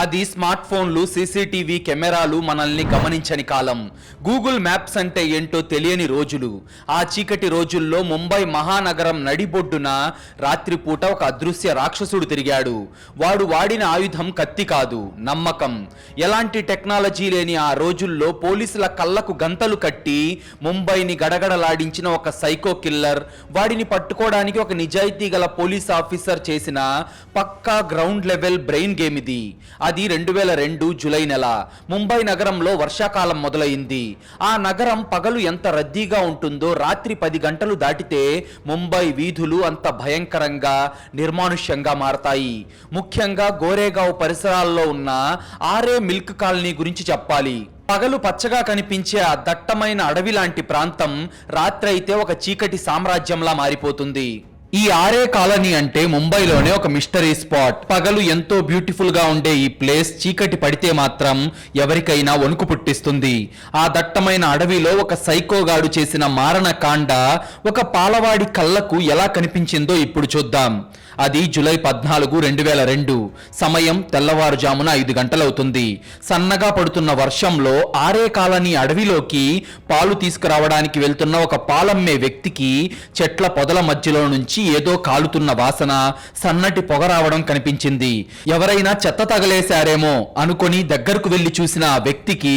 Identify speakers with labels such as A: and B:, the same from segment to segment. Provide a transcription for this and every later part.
A: అది స్మార్ట్ ఫోన్లు, సీసీటీవీ కెమెరాలు మనల్ని గమనించని కాలం. గూగుల్ మ్యాప్స్ అంటే ఏంటో తెలియని రోజులు. ఆ చీకటి రోజుల్లో ముంబై మహానగరం నడిబొడ్డున రాత్రిపూట ఒక అదృశ్య రాక్షసుడు తిరిగాడు. వాడు వాడిన ఆయుధం కత్తి కాదు, నమ్మకం. ఎలాంటి టెక్నాలజీ లేని ఆ రోజుల్లో పోలీసుల కళ్ళకు గంతలు కట్టి ముంబైని గడగడలాడించిన ఒక సైకో కిల్లర్. వాడిని పట్టుకోవడానికి ఒక నిజాయితీ గల పోలీస్ ఆఫీసర్ చేసిన పక్కా గ్రౌండ్ లెవెల్ బ్రెయిన్ గేమ్ ఇది. అది 2002 జూలై నెల ముంబై నగరంలో వర్షాకాలం మొదలైంది. ఆ నగరం పగలు ఎంత రద్దీగా ఉంటుందో రాత్రి 10 గంటలు దాటితే ముంబై వీధులు అంత భయంకరంగా, నిర్మానుష్యంగా మారతాయి. ముఖ్యంగా గోరేగావ్ పరిసరాల్లో ఉన్న ఆర్ఏ మిల్క్ కాలనీ గురించి చెప్పాలి. పగలు పచ్చగా కనిపించే ఆ దట్టమైన అడవి లాంటి ప్రాంతం రాత్రి అయితే ఒక చీకటి సామ్రాజ్యంలా మారిపోతుంది. ఈ ఆర్ఏ కాలనీ అంటే ముంబైలోనే ఒక మిస్టరీ స్పాట్. పగలు ఎంతో బ్యూటిఫుల్ గా ఉండే ఈ ప్లేస్ చీకటి పడితే మాత్రం ఎవరికైనా వణుకు పుట్టిస్తుంది. ఆ దట్టమైన అడవిలో ఒక సైకోగాడు చేసిన మారణ కాండ ఒక పాలవాడి కళ్ళకు ఎలా కనిపించిందో ఇప్పుడు చూద్దాం. అది జూలై 14, 2002. సమయం తెల్లవారుజామున 5 గంటలవుతుంది. సన్నగా పడుతున్న వర్షంలో ఆర్ఏ కాలనీ అడవిలోకి పాలు తీసుకురావడానికి వెళ్తున్న ఒక పాలమ్మే వ్యక్తికి చెట్ల పొదల మధ్యలో నుంచి ఏదో కాలుతున్న వాసన, సన్నటి పొగ రావడం కనిపించింది. ఎవరైనా చెత్త తగలేశారేమో అనుకొని దగ్గరకు వెళ్లి చూసిన ఆ వ్యక్తికి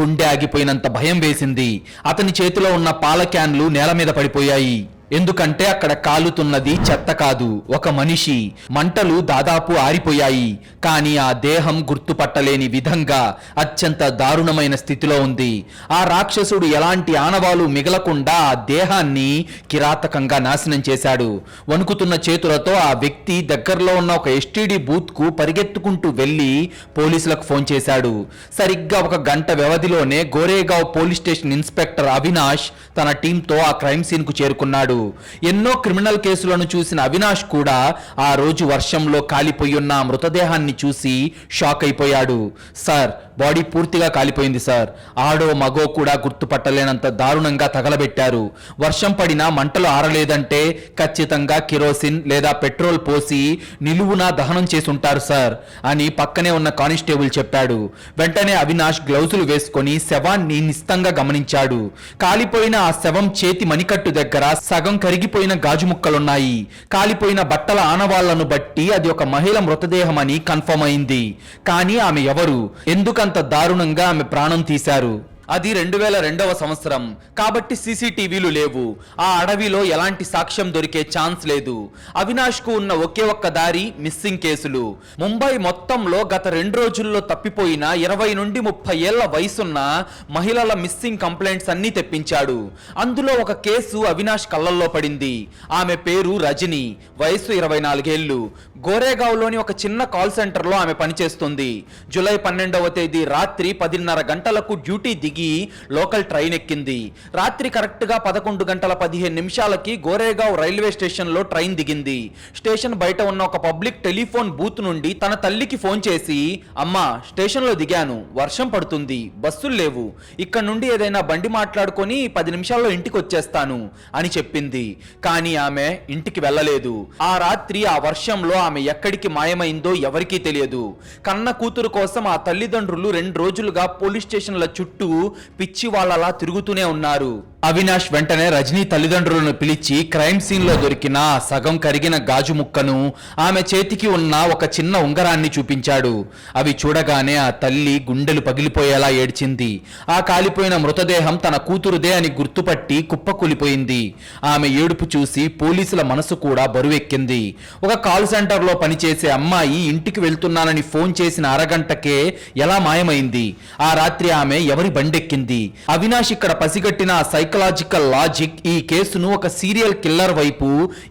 A: గుండె ఆగిపోయినంత భయం వేసింది. అతని చేతిలో ఉన్న పాల క్యాన్లు నేల మీద పడిపోయాయి. ఎందుకంటే అక్కడ కాలుతున్నది చెత్త కాదు, ఒక మనిషి. మంటలు దాదాపు ఆరిపోయాయి, కానీ ఆ దేహం గుర్తుపట్టలేని విధంగా అత్యంత దారుణమైన స్థితిలో ఉంది. ఆ రాక్షసుడు ఎలాంటి ఆనవాలు మిగలకుండా ఆ దేహాన్ని కిరాతకంగా నాశనం చేశాడు. వణుకుతున్న చేతులతో ఆ వ్యక్తి దగ్గరలో ఉన్న ఒక ఎస్టీడీ బూత్ కు పరిగెత్తుకుంటూ వెళ్లి పోలీసులకు ఫోన్ చేశాడు. సరిగ్గా 1 గంట వ్యవధిలోనే Goregaon police station inspector Avinash తన టీంతో ఆ క్రైమ్ సీన్ కు చేరుకున్నాడు. ఎన్నో క్రిమినల్ కేసులను చూసిన అవినాష్ కూడా ఆ రోజు వర్షంలో కాలిపోయున్న మృతదేహాన్ని చూసి షాక్ అయిపోయాడు. సార్, బాడీ పూర్తిగా కాలిపోయింది సార్. ఆడో మగో కూడా గుర్తుపట్టలేనంత దారుణంగా తగలబెట్టారు. వర్షం పడినా మంటలు ఆరలేదంటే ఖచ్చితంగా కిరోసిన్ లేదా పెట్రోల్ పోసి నిలువునా దహనం చేసి ఉంటారు సార్ అని పక్కనే ఉన్న కానిస్టేబుల్ చెప్పాడు. వెంటనే అవినాష్ గ్లౌజులు వేసుకొని శవాన్ని నిస్తంగా గమనించాడు. కాలిపోయిన ఆ శవం చేతి మణికట్టు దగ్గర సగం కరిగిపోయిన గాజు ముక్కలున్నాయి. కాలిపోయిన బట్టల ఆనవాళ్లను బట్టి అది ఒక మహిళ మృతదేహం అని కన్ఫర్మ్ అయింది. కానీ ఆమె ఎవరు? ఎందుకంత దారుణంగా ఆమె ప్రాణం తీశారు? అది 2002వ సంవత్సరం కాబట్టి సీసీటీవీలు లేవు. ఆ అడవిలో ఎలాంటి సాక్ష్యం దొరికే ఛాన్స్ లేదు. అవినాష్ కు ఉన్న ఒకే ఒక్క దారి మిస్సింగ్ కేసులు. ముంబై మొత్తంలో గత 2 రోజుల్లో తప్పిపోయిన 20 నుండి 30 ఏళ్ల వయసున్న మహిళల మిస్సింగ్ కంప్లైంట్స్ అన్ని తెప్పించాడు. అందులో ఒక కేసు అవినాష్ కళ్ళల్లో పడింది. ఆమె పేరు రజని, వయసు 24 ఏళ్లు. గోరేగావ్ లోని ఒక చిన్న కాల్ సెంటర్ లో ఆమె పనిచేస్తుంది. జూలై 12వ తేదీ రాత్రి 10:30 గంటలకు డ్యూటీ దిగి లోకల్ ట్రైన్ ఎక్కింది. రాత్రి కరెక్ట్ గా 11 గంటల 15 నిమిషాలకి గోరేగావ్ రైల్వే స్టేషన్ లో ట్రైన్ దిగింది. స్టేషన్ బయట ఉన్న ఒక పబ్లిక్ టెలిఫోన్ బూత్ నుండి తన తల్లికి ఫోన్ చేసి, అమ్మా, స్టేషన్ లో దిగాను, వర్షం పడుతుంది, బస్సులు లేవు, ఇక్కడ నుండి ఏదైనా బండి మాట్లాడుకొని 10 నిమిషాల్లో ఇంటికి వచ్చేస్తాను అని చెప్పింది. కానీ ఆమె ఇంటికి వెళ్ళలేదు. ఆ రాత్రి ఆ వర్షంలో ఆమె ఎక్కడికి మాయమైందో ఎవరికీ తెలియదు. కన్న కూతురు కోసం ఆ తల్లిదండ్రులు 2 రోజులుగా పోలీస్ స్టేషన్ల చుట్టూ పిచ్చి వాళ్ళలా తిరుగుతూనే ఉన్నారు. అవినాష్ వెంటనే రజనీ తల్లిదండ్రులను పిలిచి క్రైమ్ సీన్ లో దొరికిన సగం కరిగిన గాజు ముక్కను, ఆమె చేతికి ఉన్న ఒక చిన్న ఉంగరాన్ని చూపించాడు. అవి చూడగానే ఆ తల్లి గుండెలు పగిలిపోయేలా ఏడ్చింది. ఆ కాలిపోయిన మృతదేహం తన కూతురుదే అని గుర్తుపట్టి కుప్పకూలిపోయింది. ఆమె ఏడుపు చూసి పోలీసుల మనసు కూడా బరువెక్కింది. ఒక కాల్ సెంటర్ లో పనిచేసే అమ్మాయి ఇంటికి వెళ్తున్నానని ఫోన్ చేసిన అరగంటకే ఎలా మాయమైంది? ఆ రాత్రి ఆమె ఎవరి బండెక్కింది? అవినాష్ ఇక్కడ పసిగట్టిన సైకలాజికల్ లాజిక్ ఈ కేసును ఒక సీరియల్ కిల్లర్ వైపు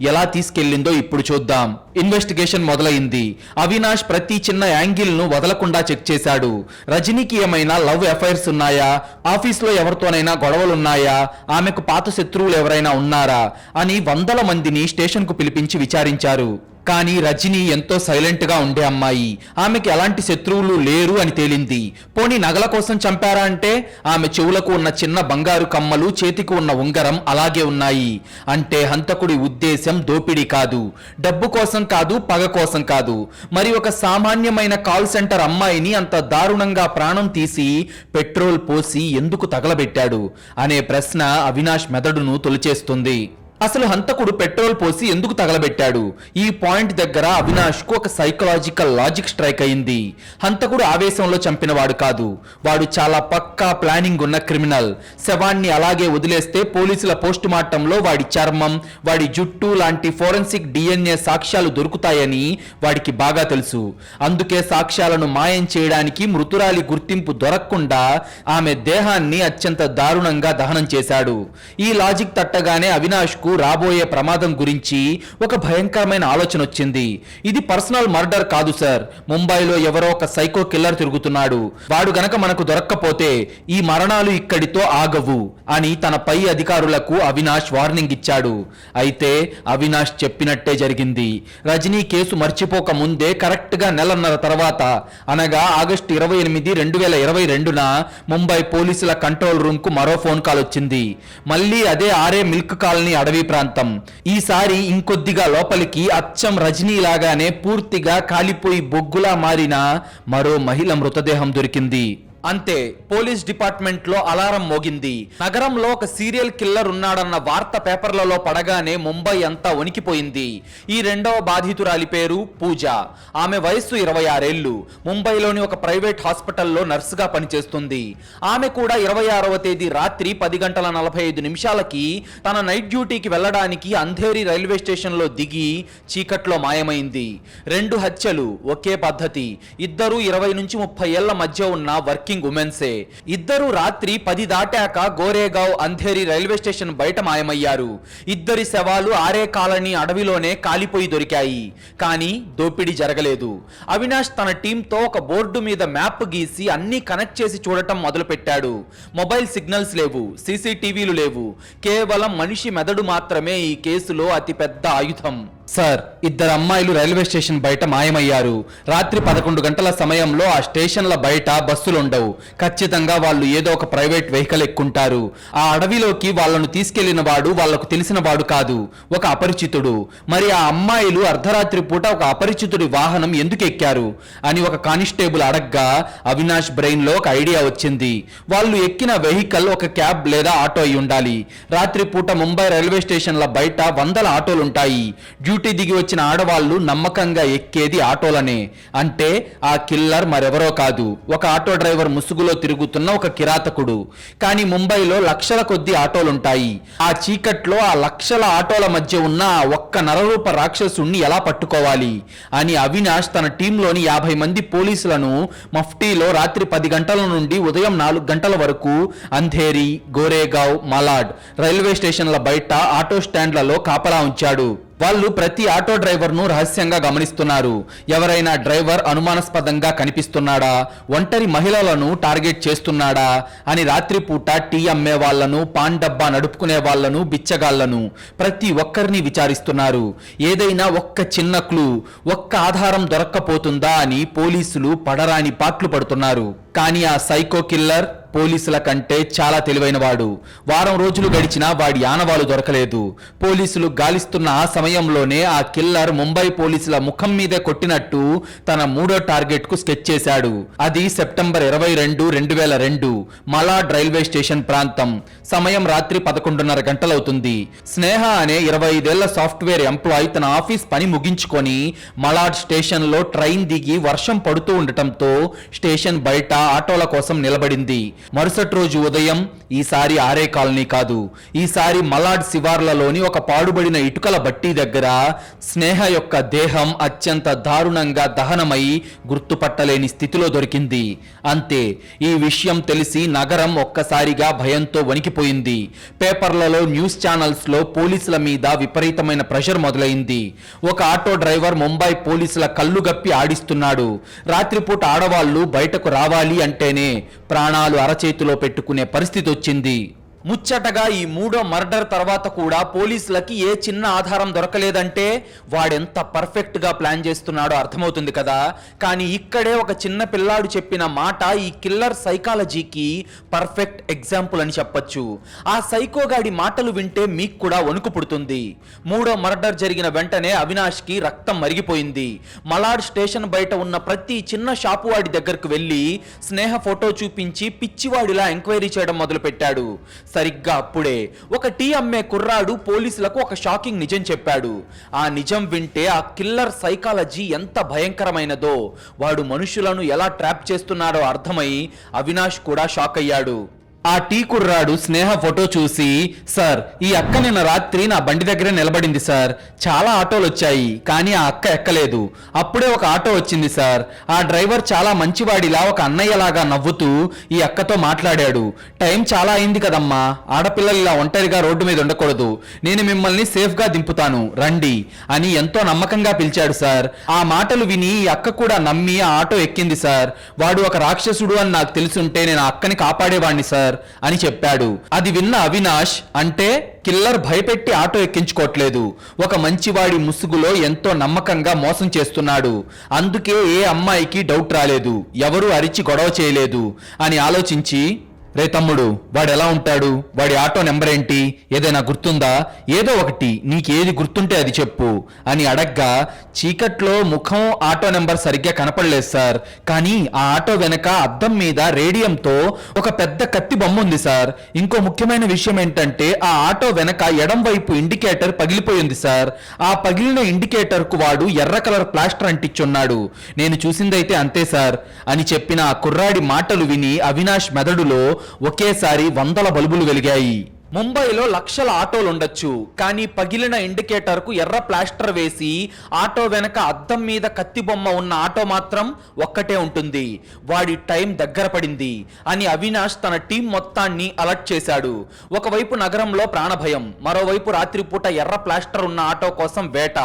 A: ఎలా తీసుకెళ్లిందో ఇప్పుడు చూద్దాం. ఇన్వెస్టిగేషన్ మొదలైంది. అవినాష్ ప్రతి చిన్న యాంగిల్ ను వదలకుండా చెక్ చేశాడు. రజనీకి ఏమైనా లవ్ అఫైర్స్ ఉన్నాయా? ఆఫీస్ లో ఎవరితోనైనా గొడవలున్నాయా? ఆమెకు పాత శత్రువులు ఎవరైనా ఉన్నారా అని వందల మందిని స్టేషన్ కు పిలిపించి విచారించారు. కానీ రజనీ ఎంతో సైలెంట్ గా ఉండే అమ్మాయి. ఆమెకి ఎలాంటి శత్రువులు లేరు అని తేలింది. పోనీ నగల కోసం చంపారా అంటే ఆమె చెవులకు ఉన్న చిన్న బంగారు కమ్మలు, చేతికి ఉన్న ఉంగరం అలాగే ఉన్నాయి. అంటే హంతకుడి ఉద్దేశం దోపిడీ కాదు, డబ్బు కోసం కాదు, పగ కోసం కాదు. మరి ఒక సామాన్యమైన కాల్ సెంటర్ అమ్మాయిని అంత దారుణంగా ప్రాణం తీసి పెట్రోల్ పోసి ఎందుకు తగలబెట్టాడు అనే ప్రశ్న అవినాష్ మెదడును తొలిచేస్తుంది. అసలు హంతకుడు పెట్రోల్ పోసి ఎందుకు తగలబెట్టాడు? ఈ పాయింట్ దగ్గర అవినాష్ కు ఒక సైకలాజికల్ లాజిక్ స్ట్రైక్ అయింది. హంతకుడు ఆవేశంలో చంపినవాడు కాదు, వాడు చాలా పక్కా ప్లానింగ్ ఉన్న క్రిమినల్. శవాన్ని అలాగే వదిలేస్తే పోలీసుల పోస్ట్ మార్టంలో వాడి చర్మం, వాడి జుట్టు లాంటి ఫోరెన్సిక్ DNA సాక్ష్యాలు దొరుకుతాయని వాడికి బాగా తెలుసు. అందుకే సాక్ష్యాలను మాయం చేయడానికి మృతురాలి గుర్తింపు దొరకకుండా ఆమె దేహాన్ని అత్యంత దారుణంగా దహనం చేశాడు. ఈ లాజిక్ తట్టగానే అవినాష్ రాబోయే ప్రమాదం గురించి ఒక భయంకరమైన ఆలోచన వచ్చింది. ఇది పర్సనల్ మర్డర్ కాదు సార్, ముంబైలో ఎవరో ఒక సైకో కిల్లర్ తిరుగుతున్నాడు. వాడు గనక మనకు దొరక్కపోతే ఈ మరణాలు ఇక్కడితో ఆగవు అని తన పై అధికారులకు అవినాష్ వార్నింగ్ ఇచ్చాడు. అయితే అవినాష్ చెప్పినట్టే జరిగింది. రజనీ కేసు మర్చిపోక ముందే కరెక్ట్ గా నెలన్నర తర్వాత, అనగా ఆగస్టు 28, 2022న ముంబై పోలీసుల కంట్రోల్ రూమ్ కు మరో ఫోన్ కాల్ వచ్చింది. మళ్ళీ అదే ఆర్ఏ మిల్క్ కాలనీ అడవి ప్రాంతం. ఈసారి ఇంకొద్దిగా లోపలికి అచ్చం రజనీ లాగానే పూర్తిగా కాలిపోయి బొగ్గులా మారిన మరో మహిళ మృతదేహం దొరికింది. అంతే, పోలీస్ డిపార్ట్మెంట్ లో అలారం మోగింది. నగరంలో ఒక సీరియల్ కిల్లర్ ఉన్నాడన్న వార్త పేపర్లలో పడగానే ముంబై అంతా వణికిపోయింది. ఈ రెండవ బాధితురాలి పేరు పూజ. ఆమె వయస్సు 26 ఏళ్లు. ముంబైలోని ఒక ప్రైవేట్ హాస్పిటల్లో నర్సుగా పనిచేస్తుంది. ఆమె కూడా 26వ తేదీ రాత్రి 10:45 తన నైట్ డ్యూటీకి వెళ్లడానికి అంధేరి రైల్వే స్టేషన్ లో దిగి చీకట్లో మాయమైంది. 2 హత్యలు ఒకే పద్ధతి. ఇద్దరు 20 నుంచి 30 ఏళ్ల మధ్య ఉన్న వర్కింగ్ ఉమెన్సే. ఇద్దరు రాత్రి 10 దాటాక గోరేగావ్ అంధేరి రైల్వే స్టేషన్ బయట మాయమయ్యారు. ఇద్దరి శవాలు ఆరే కాలనీ అడవిలోనే కాలిపోయి దొరికాయి. కానీ దోపిడీ జరగలేదు. అవినాష్ తన టీంతో ఒక బోర్డు మీద మ్యాప్ గీసి అన్ని కనెక్ట్ చేసి చూడటం మొదలుపెట్టాడు. మొబైల్ సిగ్నల్స్ లేవు, CCTVలు లేవు. కేవలం మనిషి మెదడు మాత్రమే ఈ కేసులో అతిపెద్ద ఆయుధం. సార్, ఇద్దరు అమ్మాయిలు రైల్వే స్టేషన్ బయట మాయమయ్యారు. రాత్రి 11 గంటల సమయంలో ఆ స్టేషన్ల బయట బస్సులుండవు. ఖచ్చితంగా వాళ్ళు ఏదో ఒక ప్రైవేట్ వెహికల్ ఎక్కుంటారు. ఆ అడవిలోకి వాళ్ళను తీసుకెళ్లిన వాడు వాళ్లకు తెలిసిన వాడు కాదు, ఒక అపరిచితుడు. మరి ఆ అమ్మాయిలు అర్ధరాత్రి పూట ఒక అపరిచితుడి వాహనం ఎందుకు ఎక్కారు అని ఒక కానిస్టేబుల్ అడగ్గా అవినాష్ బ్రెయిన్ లో ఒక ఐడియా వచ్చింది. వాళ్ళు ఎక్కిన వెహికల్ ఒక క్యాబ్ లేదా ఆటో అయి ఉండాలి. రాత్రి పూట ముంబై రైల్వే స్టేషన్ల బయట వందల ఆటోలుంటాయి. డ్యూటీ దిగి వచ్చిన ఆడవాళ్లు నమ్మకంగా ఎక్కేది ఆటోలనే. అంటే ఆ కిల్లర్ మరెవరో కాదు, ఒక ఆటో డ్రైవర్ ముసుగులో తిరుగుతున్న ఒక కిరాతకుడు. కానీ ముంబైలో లక్షల కొద్ది ఆటోలుంటాయి. ఆ చీకట్లో ఆ లక్షల ఆటోల మధ్య ఉన్న ఆ ఒక్క నరరూప రాక్షసుణ్ణి ఎలా పట్టుకోవాలి అని అవినాష్ తన టీంలోని 50 మంది పోలీసులను మఫ్టీలో రాత్రి 10 గంటల నుండి ఉదయం 4 గంటల వరకు అంధేరి, గోరేగావ్, మలాడ్ రైల్వే స్టేషన్ల బయట ఆటో స్టాండ్లలో కాపలా ఉంచాడు. వాళ్ళు ప్రతి ఆటో డ్రైవర్ను రహస్యంగా గమనిస్తున్నారు. ఎవరైనా డ్రైవర్ అనుమానాస్పదంగా కనిపిస్తున్నాడా, ఒంటరి మహిళలను టార్గెట్ చేస్తున్నాడా అని రాత్రిపూట టీ అమ్మే వాళ్లను, పాన్ డబ్బా నడుపుకునే వాళ్లను, బిచ్చగాళ్లను ప్రతి ఒక్కరిని విచారిస్తున్నారు. ఏదైనా ఒక్క చిన్న క్లూ, ఒక్క ఆధారం దొరక్కపోతుందా అని పోలీసులు పడరాని పాట్లు పడుతున్నారు. కానీ ఆ సైకో కిల్లర్ పోలీసుల కంటే చాలా తెలివైన వాడు. వారం రోజులు గడిచినా వాడి ఆనవాలు దొరకలేదు. పోలీసులు గాలిస్తున్న ఆ సమయంలోనే ఆ కిల్లర్ ముంబై పోలీసుల ముఖం మీదే కొట్టినట్టు తన 3వ టార్గెట్ కు స్కెచ్ చేశాడు. అది సెప్టెంబర్ 22, 2002 మలాడ్ రైల్వే స్టేషన్ ప్రాంతం. సమయం రాత్రి 11:30 గంటలవుతుంది. స్నేహ అనే 25 ఏళ్ల సాఫ్ట్వేర్ ఎంప్లాయ్ తన ఆఫీస్ పని ముగించుకొని మలాడ్ స్టేషన్ లో ట్రైన్ దిగి వర్షం పడుతూ ఉండటంతో స్టేషన్ బయట ఆటోల కోసం నిలబడింది. మరుసటి రోజు ఉదయం ఈసారి ఆరే కాలనీ కాదు, ఈసారి మలాడ్ శివార్లలోని ఒక పాడుబడిన ఇటుకల బట్టి దగ్గర స్నేహ యొక్క దేహం అత్యంత దారుణంగా దహనమై గుర్తుపట్టలేని స్థితిలో దొరికింది. అంతే, ఈ విషయం తెలిసి నగరం ఒక్కసారిగా భయంతో వణికిపోయింది. పేపర్లలో, న్యూస్ ఛానల్స్ లో పోలీసుల మీద విపరీతమైన ప్రెషర్ మొదలైంది. ఒక ఆటో డ్రైవర్ ముంబై పోలీసుల కళ్ళు గప్పి ఆడిస్తున్నాడు. రాత్రిపూట ఆడవాళ్లు బయటకు రావాలి అంటేనే ప్రాణాలు అరచేతిలో పెట్టుకునే పరిస్థితి వచ్చింది. ముచ్చటగా ఈ మూడో మర్డర్ తర్వాత కూడా పోలీసులకి ఏ చిన్న ఆధారం దొరకలేదంటే వాడెంత పర్ఫెక్ట్ గా ప్లాన్ చేస్తున్నాడో అర్థమవుతుంది కదా. కానీ ఇక్కడే ఒక చిన్న పిల్లాడు చెప్పిన మాట ఈ కిల్లర్ సైకాలజీకి పర్ఫెక్ట్ ఎగ్జాంపుల్ అని చెప్పొచ్చు. ఆ సైకోగాడి మాటలు వింటే మీకు కూడా వణుకు పుడుతుంది. మూడో మర్డర్ జరిగిన వెంటనే అవినాష్ కి రక్తం మరిగిపోయింది. మలాడ్ స్టేషన్ బయట ఉన్న ప్రతి చిన్న షాపు వాడి దగ్గరకు వెళ్లి స్నేహ ఫోటో చూపించి పిచ్చివాడిలా ఎంక్వైరీ చేయడం మొదలు పెట్టాడు. సరిగ్గా అప్పుడే ఒక టీ అమ్మే కుర్రాడు పోలీసులకు ఒక షాకింగ్ నిజం చెప్పాడు. ఆ నిజం వింటే ఆ కిల్లర్ సైకాలజీ ఎంత భయంకరమైనదో, వాడు మనుషులను ఎలా ట్రాప్ చేస్తున్నాడో అర్థమై అవినాష్ కూడా షాక్ అయ్యాడు. ఆ టీ కుర్రాడు స్నేహ ఫోటో చూసి, సార్ ఈ అక్క నిన్న రాత్రి నా బండి దగ్గరే నిలబడింది సార్. చాలా ఆటోలు వచ్చాయి కానీ ఆ అక్క ఎక్కలేదు. అప్పుడే ఒక ఆటో వచ్చింది సార్. ఆ డ్రైవర్ చాలా మంచివాడిలా ఒక అన్నయ్యలాగా నవ్వుతూ ఈ అక్కతో మాట్లాడాడు. టైం చాలా అయింది కదమ్మా, ఆడపిల్లలు ఇలా ఒంటరిగా రోడ్డు మీద ఉండకూడదు, నేను మిమ్మల్ని సేఫ్ గా దింపుతాను రండి అని ఎంతో నమ్మకంగా పిలిచాడు సార్. ఆ మాటలు విని ఈ అక్క కూడా నమ్మి ఆ ఆటో ఎక్కింది సార్. వాడు ఒక రాక్షసుడు అని నాకు తెలుసుంటే నేను ఆ అక్కని కాపాడేవాణ్ణి సార్ అని చెప్పాడు. అది విన్న అవినాష్, అంటే కిల్లర్ భయపెట్టి ఆటో ఎక్కించుకోవట్లేదు, ఒక మంచివాడి ముసుగులో ఎంతో నమ్మకంగా మోసం చేస్తున్నాడు, అందుకే ఏ అమ్మాయికి డౌట్ రాలేదు, ఎవరూ అరిచి గొడవ చేయలేదు అని ఆలోచించి, రే తమ్ముడు వాడు ఎలా ఉంటాడు, వాడి ఆటో నెంబర్ ఏంటి, ఏదైనా గుర్తుందా, ఏదో ఒకటి నీకేది గుర్తుంటే అది చెప్పు అని అడగ్గా, చీకట్లో ముఖం ఆటో నెంబర్ సరిగ్గా కనపడలేదు సార్, కానీ ఆ ఆటో వెనక అద్దం మీద రేడియంతో ఒక పెద్ద కత్తి బొమ్మ ఉంది సార్. ఇంకో ముఖ్యమైన విషయం ఏంటంటే ఆ ఆటో వెనక ఎడం వైపు ఇండికేటర్ పగిలిపోయింది సార్. ఆ పగిలిన ఇండికేటర్ కు వాడు ఎర్ర కలర్ ప్లాస్టర్ అంటించున్నాడు. నేను చూసిందైతే అంతే సార్ అని చెప్పిన ఆ కుర్రాడి మాటలు విని అవినాష్ మెదడులో ఒకేసారి 100 బల్బులు వెలిగాయి. ముంబైలో లక్షల ఆటోలు ఉండొచ్చు, కానీ పగిలిన ఇండికేటర్ కు ఎర్ర ప్లాస్టర్ వేసి ఆటో వెనక అద్దం మీద కత్తి బొమ్మ ఉన్న ఆటో మాత్రం ఒక్కటే ఉంటుంది. వాడి టైం దగ్గర పడింది అని అవినాష్ తన టీం మొత్తాన్ని అలర్ట్ చేశాడు. ఒకవైపు నగరంలో ప్రాణభయం, మరోవైపు రాత్రిపూట ఎర్ర ప్లాస్టర్ ఉన్న ఆటో కోసం వేట.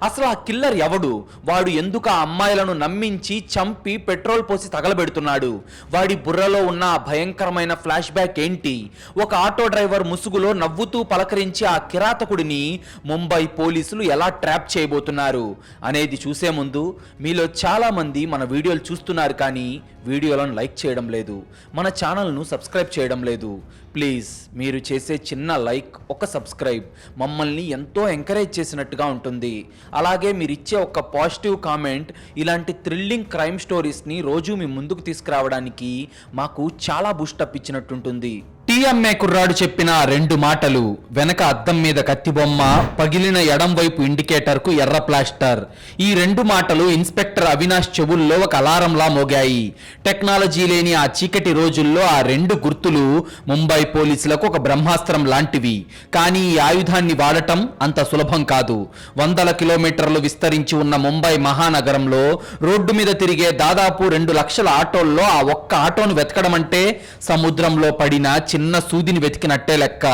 A: అసలు ఆ కిల్లర్ ఎవడు, వాడు ఎందుకు ఆ అమ్మాయిలను నమ్మించి చంపి పెట్రోల్ పోసి తగలబెడుతున్నాడు, వాడి బుర్రలో ఉన్న భయంకరమైన ఫ్లాష్ బ్యాక్ ఏంటి, ఒక ఆటో డ్రైవర్ ముసుగులో నవ్వుతూ పలకరించి ఆ కిరాతకుడిని ముంబై పోలీసులు ఎలా ట్రాప్ చేయబోతున్నారు అనేది చూసే ముందు, మీలో చాలా మంది మన వీడియోలు చూస్తున్నారు కానీ వీడియోలను లైక్ చేయడం లేదు, మన ఛానల్ను సబ్స్క్రైబ్ చేయడం లేదు. ప్లీజ్ మీరు చేసే చిన్న లైక్, ఒక సబ్స్క్రైబ్ మమ్మల్ని ఎంతో ఎంకరేజ్ చేసినట్టుగా ఉంటుంది. అలాగే మీరు ఇచ్చే ఒక పాజిటివ్ కామెంట్ ఇలాంటి థ్రిల్లింగ్ క్రైమ్ స్టోరీస్ని రోజు మీ ముందుకు తీసుకురావడానికి మాకు చాలా బూస్టప్ ఇచ్చినట్టుంటుంది. టీ అమ్మే కుర్రాడు చెప్పిన 2 మాటలు, వెనక అద్దం మీద కత్తి బొమ్మ, పగిలిన ఎడం వైపు ఇండికేటర్ కు ఎర్ర ప్లాస్టర్, ఈ 2 మాటలు ఇన్స్పెక్టర్ అవినాష్ చెవుల్లో ఒక అలారంలా మోగాయి. టెక్నాలజీ లేని ఆ చీకటి రోజుల్లో ఆ 2 గుర్తులు ముంబై పోలీసులకు ఒక బ్రహ్మాస్త్రం లాంటివి. కానీ ఈ ఆయుధాన్ని వాడటం అంత సులభం కాదు. 100 కిలోమీటర్లు విస్తరించి ఉన్న ముంబై మహానగరంలో రోడ్డు మీద తిరిగే దాదాపు 2 లక్షల ఆటోల్లో ఆ ఒక్క ఆటోను వెతకడం అంటే సముద్రంలో పడిన చిన్న సూదిని వెతికినట్టే లెక్క.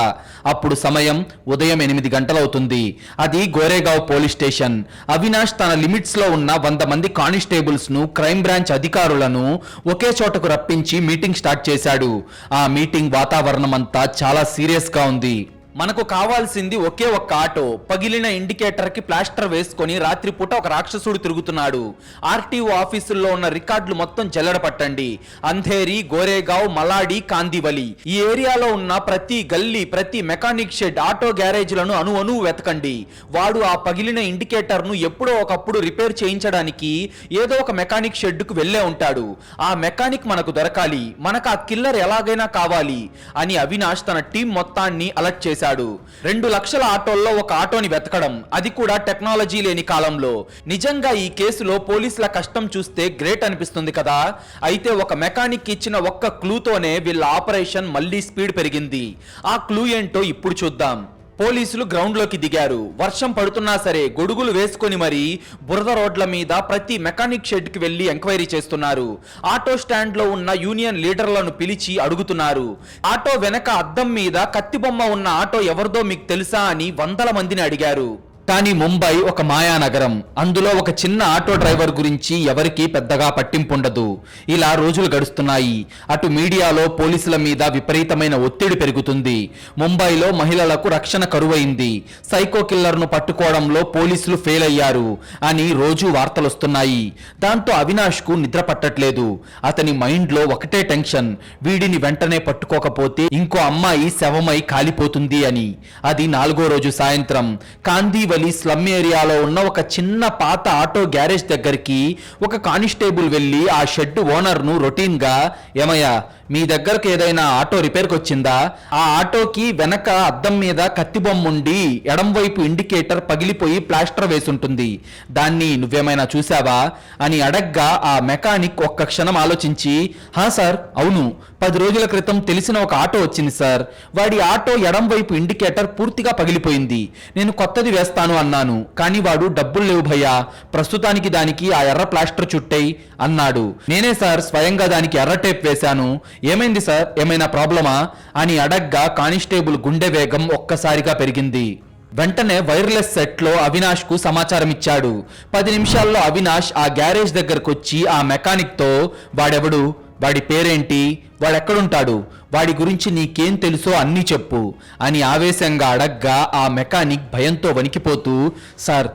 A: అప్పుడు సమయం ఉదయం 8 గంటలవుతుంది. అది గోరేగావ్ పోలీస్ స్టేషన్. అవినాష్ తన లిమిట్స్ లో ఉన్న 100 మంది కానిస్టేబుల్స్ ను, క్రైమ్ బ్రాంచ్ అధికారులను ఒకే చోటకు రప్పించి మీటింగ్ స్టార్ట్ చేశాడు. ఆ మీటింగ్ వాతావరణం అంతా చాలా సీరియస్ గా ఉంది. మనకు కావాల్సింది ఒకే ఒక్క ఆటో. పగిలిన ఇండికేటర్ కి ప్లాస్టర్ వేసుకొని రాత్రిపూట ఒక రాక్షసుడు తిరుగుతున్నాడు. ఆర్టీఓ ఆఫీసుల్లో ఉన్న రికార్డులు మొత్తం జల్లెడ పట్టండి. అంధేరి, గోరేగావ్, మలాడి, కాందివలి ఈ ఏరియాలో ఉన్న ప్రతి గల్లీ, ప్రతి మెకానిక్ షెడ్, ఆటో గ్యారేజ్లను అణువు వెతకండి. వాడు ఆ పగిలిన ఇండికేటర్ ను ఎప్పుడో ఒకప్పుడు రిపేర్ చేయించడానికి ఏదో ఒక మెకానిక్ షెడ్ కు వెళ్లే ఉంటాడు. ఆ మెకానిక్ మనకు దొరకాలి, మనకు ఆ కిల్లర్ ఎలాగైనా కావాలి అని అవినాష్ తన టీం మొత్తాన్ని అలర్ట్ చేశాడు. 2 లక్షల ఆటోల్లో ఒక ఆటోని వెతకడం, అది కూడా టెక్నాలజీ లేని కాలంలో. నిజంగా ఈ కేసులో పోలీసుల కష్టం చూస్తే గ్రేట్ అనిపిస్తుంది కదా. అయితే ఒక మెకానిక్ ఇచ్చిన ఒక్క క్లూతోనే వీళ్ళ ఆపరేషన్ మళ్ళీ స్పీడ్ పెరిగింది. ఆ క్లూ ఏంటో ఇప్పుడు చూద్దాం. పోలీసులు గ్రౌండ్ లోకి దిగారు. వర్షం పడుతున్నా సరే గొడుగులు వేసుకొని మరీ బురద రోడ్ల మీద ప్రతి మెకానిక్ షెడ్ కి వెళ్లి ఎంక్వైరీ చేస్తున్నారు. ఆటో స్టాండ్ లో ఉన్న యూనియన్ లీడర్లను పిలిచి అడుగుతున్నారు. ఆటో వెనక అద్దం మీద కత్తి బొమ్మ ఉన్న ఆటో ఎవరిదో మీకు తెలుసా అని 100 మందిని అడిగారు. కానీ ముంబై ఒక మాయానగరం. అందులో ఒక చిన్న ఆటో డ్రైవర్ గురించి ఎవరికీ పెద్దగా పట్టింపుండదు. ఇలా రోజులు గడుస్తున్నాయి. అటు మీడియాలో పోలీసుల మీద విపరీతమైన ఒత్తిడి పెరుగుతుంది. ముంబైలో మహిళలకు రక్షణ కరువైంది. సైకో కిల్లర్ను పట్టుకోవడంలో పోలీసులు ఫెయిల్ అయ్యారు అని రోజు వార్తలొస్తున్నాయి. దాంతో అవినాష్కు నిద్ర పట్టట్లేదు. అతని మైండ్లో ఒకటే టెన్షన్, వీడిని వెంటనే పట్టుకోకపోతే ఇంకో అమ్మాయి శవమై కాలిపోతుంది అని. అది 4వ రోజు సాయంత్రం కాందీవలి స్లమ్ ఏరియాలో ఉన్న ఒక చిన్న పాత ఆటో గ్యారేజ్ దగ్గరికి ఒక కానిస్టేబుల్ వెళ్లి ఆ షెడ్ ఓనర్ ను రొటీన్ గా, ఏమయ్యా మీ దగ్గరకు ఏదైనా ఆటో రిపేర్కి వచ్చిందా? ఆ ఆటోకి వెనక అద్దం మీద కత్తి బొమ్మ ఉండి ఎడం వైపు ఇండికేటర్ పగిలిపోయి ప్లాస్టర్ వేసుంటుంది. దాన్ని నువ్వేమైనా చూసావా అని అడగ్గా ఆ మెకానిక్ ఒక్క క్షణం ఆలోచించి, హా సార్, అవును, 10 రోజుల క్రితం తెలిసిన ఒక ఆటో వచ్చింది సార్. వాడి ఆటో ఎడం వైపు ఇండికేటర్ పూర్తిగా పగిలిపోయింది. నేను కొత్తది వేస్తాను అన్నాను, కానీ వాడు డబ్బులు లేవు భయ్యా, ప్రస్తుతానికి దానికి ఆ ఎర్ర ప్లాస్టర్ చుట్టేయి అన్నాడు. నేనే సార్ స్వయంగా దానికి ఎర్ర టేప్ వేశాను. ఏమైంది సార్, ఏమైనా ప్రాబ్లమా అని అడగ్గా కానిస్టేబుల్ గుండె వేగం ఒక్కసారిగా పెరిగింది. వెంటనే వైర్లెస్ సెట్ లో అవినాష్ కు సమాచారం ఇచ్చాడు. 10 నిమిషాల్లో అవినాష్ ఆ గ్యారేజ్ దగ్గరకు వచ్చి ఆ మెకానిక్ తో, వాడెవడు, వాడి పేరేంటి, వాడెక్కడుంటాడు, వాడి గురించి నీకేం తెలుసో అన్నీ చెప్పు అని ఆవేశంగా అడగ్గా ఆ మెకానిక్ భయంతో వణికిపోతూ, సార్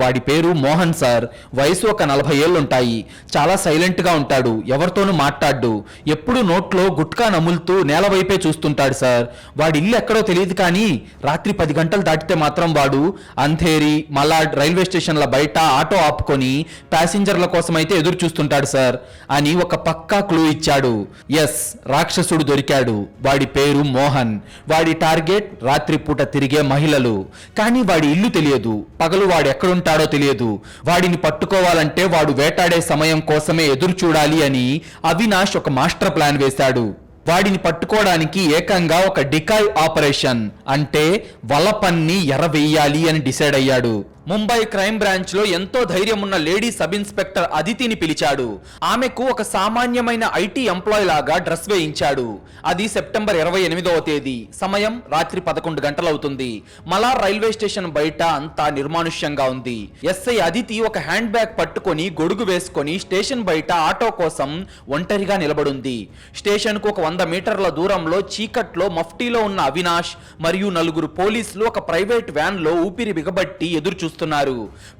A: వాడి పేరు మోహన్ సార్, వయసు ఒక 40 ఏళ్ళుంటాయి, చాలా సైలెంట్గా ఉంటాడు, ఎవరితోనూ మాట్లాడ్డు, ఎప్పుడు నోట్లో గుట్కా నములుతూ నేల వైపే చూస్తుంటాడు సార్. వాడి ఇల్లు ఎక్కడో తెలియదు, కానీ రాత్రి 10 గంటలు దాటితే మాత్రం వాడు అంధేరి, మలాడ్ రైల్వే స్టేషన్ల బయట ఆటో ఆపుకొని ప్యాసింజర్ల కోసం అయితే ఎదురు చూస్తుంటాడు సార్ అని ఒక పక్కా క్లూ ఇచ్చాడు. ఎస్, రాక్షసుడు దొరికాడు. వాడి పేరు మోహన్. వాడి టార్గెట్ రాత్రిపూట తిరిగే మహిళలు. కానీ వాడి ఇల్లు తెలియదు, పగలు వాడు ఎక్కడుంటాడో తెలియదు. వాడిని పట్టుకోవాలంటే వాడు వేటాడే సమయం కోసమే ఎదురు చూడాలి అని అవినాష్ ఒక మాస్టర్ ప్లాన్ వేశాడు. వాడిని పట్టుకోవడానికి ఏకంగా ఒక డికాయ్ ఆపరేషన్, అంటే వలపన్ని ఎర్రవేయాలి అని డిసైడ్ అయ్యాడు. ముంబై క్రైమ్ బ్రాంచ్ లో ఎంతో ధైర్యం ఉన్న లేడీ సబ్ ఇన్స్పెక్టర్ అదితిని పిలిచాడు. ఆమెకు ఒక సామాన్యమైన ఐటీ ఎంప్లాయ్ లాగా డ్రెస్ వేయించాడు. అది సెప్టెంబర్ 28వ తేదీ. సమయం రాత్రి 11 గంటలవుతుంది. మలార్ రైల్వే స్టేషన్ బయట అంతా నిర్మానుష్యంగా ఉంది. ఎస్ఐ అదితి ఒక హ్యాండ్ బ్యాగ్ పట్టుకొని గొడుగు వేసుకొని స్టేషన్ బయట ఆటో కోసం ఒంటరిగా నిలబడుంది. స్టేషన్ కు ఒక 100 మీటర్ల దూరంలో చీకట్లో మఫ్టీలో ఉన్న అవినాష్ మరియు 4 పోలీసులు ఒక ప్రైవేట్ వ్యాన్ లో ఊపిరి బిగబట్టి ఎదురు చూస్తున్నారు.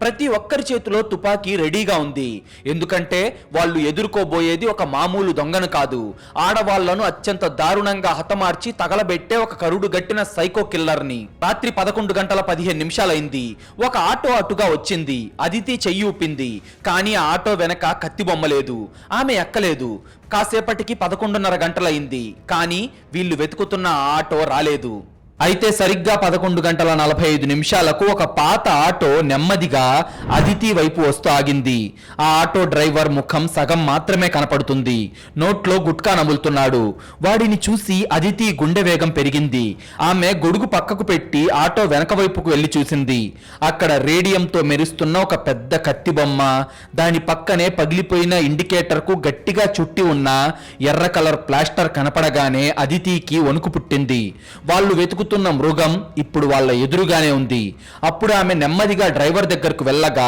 A: ప్రతి ఒక్కరి చేతిలో తుపాకీ రెడీగా ఉంది. ఎందుకంటే వాళ్ళు ఎదుర్కోబోయేది ఒక మామూలు దొంగను కాదు, ఆడవాళ్లను అత్యంత దారుణంగా హతమార్చి తగలబెట్టే ఒక కరుడు గట్టిన సైకో కిల్లర్ ని. రాత్రి 11:15 ఒక ఆటో అటుగా వచ్చింది. అదితి చెయ్యి ఊపింది, కానీ ఆ ఆటో వెనక కత్తి బొమ్మలేదు. ఆమె ఎక్కలేదు. కాసేపటికి 11:30 గంటలైంది, కానీ వీళ్ళు వెతుకుతున్న ఆ ఆటో రాలేదు. అయితే సరిగ్గా 11:45 ఒక పాత ఆటో నెమ్మదిగా అదితి వైపు వస్తూ ఆగింది. ఆ ఆటో డ్రైవర్ ముఖం సగం మాత్రమే కనపడుతుంది. నోట్లో గుట్కా నములుతున్నాడు. వాడిని చూసి అదితి గుండె వేగం పెరిగింది. ఆమె గొడుగు పక్కకు పెట్టి ఆటో వెనక వైపుకు వెళ్లి చూసింది. అక్కడ రేడియంతో మెరుస్తున్న ఒక పెద్ద కత్తి బొమ్మ, దాని పక్కనే పగిలిపోయిన ఇండికేటర్ కు గట్టిగా చుట్టి ఉన్న ఎర్ర కలర్ ప్లాస్టర్ కనపడగానే అదితికి వణుకు పుట్టింది. వాళ్ళు వెతుకుతున్న మృగం ఇప్పుడు వాళ్ళ ఎదురుగానే ఉంది. అప్పుడు ఆమె నెమ్మదిగా డ్రైవర్ దగ్గరకు వెళ్ళగా